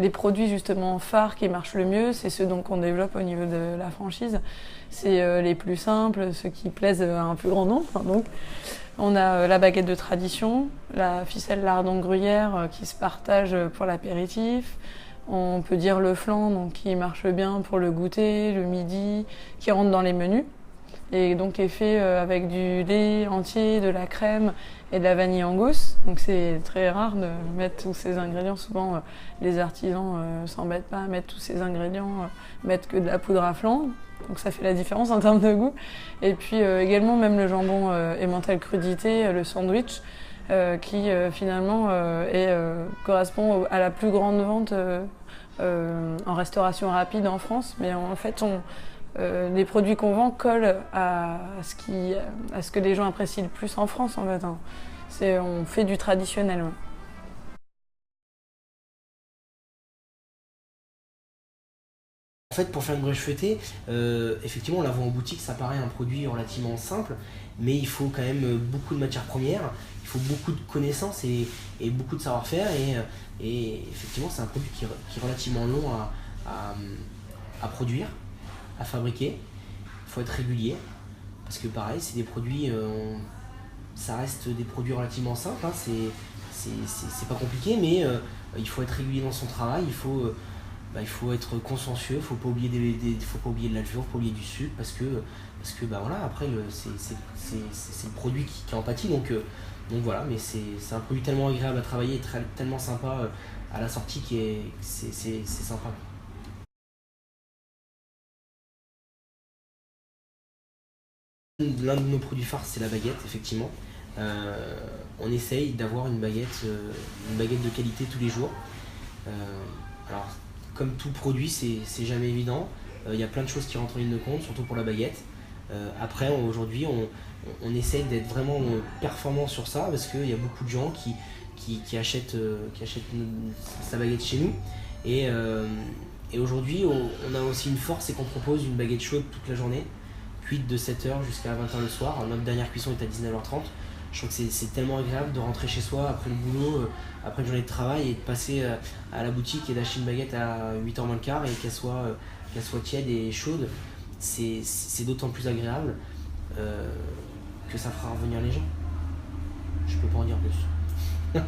les produits justement phares qui marchent le mieux, c'est ceux qu'on développe au niveau de la franchise. C'est les plus simples, ceux qui plaisent à un plus grand nombre. Donc, on a la baguette de tradition, la ficelle lardon gruyère qui se partage pour l'apéritif. On peut dire le flan, donc qui marche bien pour le goûter, le midi, qui rentre dans les menus. Et donc est fait avec du lait entier, de la crème et de la vanille en gousse. Donc c'est très rare de mettre tous ces ingrédients. Souvent les artisans s'embêtent pas à mettre tous ces ingrédients, mettent que de la poudre à flan. Donc ça fait la différence en termes de goût. Et puis également même le jambon emmental crudité, le sandwich, qui finalement correspond à la plus grande vente en restauration rapide en France. Mais en fait les produits qu'on vend collent à ce que les gens apprécient le plus en France en fait. On fait du traditionnel. Ouais. En fait, pour faire une brioche feuilletée, effectivement, on la vend en boutique, ça paraît un produit relativement simple, mais il faut quand même beaucoup de matières premières, il faut beaucoup de connaissances et beaucoup de savoir-faire, et effectivement, c'est un produit qui est relativement long à produire, à fabriquer. Il faut être régulier, parce que pareil, c'est des produits, ça reste des produits relativement simples, hein, c'est pas compliqué, mais il faut être régulier dans son travail, il faut être consciencieux, il faut pas oublier faut pas oublier de la levure, faut pas oublier du sucre, parce que bah voilà, après c'est le produit qui en pâtit, donc voilà, mais c'est un produit tellement agréable à travailler, tellement sympa à la sortie c'est sympa. L'un de nos produits phares, c'est la baguette, effectivement. On essaye d'avoir une baguette de qualité tous les jours. Alors, comme tout produit, c'est jamais évident. Il y a plein de choses qui rentrent en ligne de compte, surtout pour la baguette. Après, aujourd'hui, on essaye d'être vraiment performant sur ça, parce qu'il y a beaucoup de gens qui achètent sa baguette chez nous. Et aujourd'hui, on a aussi une force, c'est qu'on propose une baguette chaude toute la journée, cuite de 7h jusqu'à 20h le soir. Notre dernière cuisson est à 19h30. Je trouve que c'est tellement agréable de rentrer chez soi après le boulot, après une journée de travail, et de passer à la boutique et d'acheter une baguette à 8h moins le quart et qu'elle soit tiède et chaude. C'est d'autant plus agréable que ça fera revenir les gens. Je peux pas en dire plus.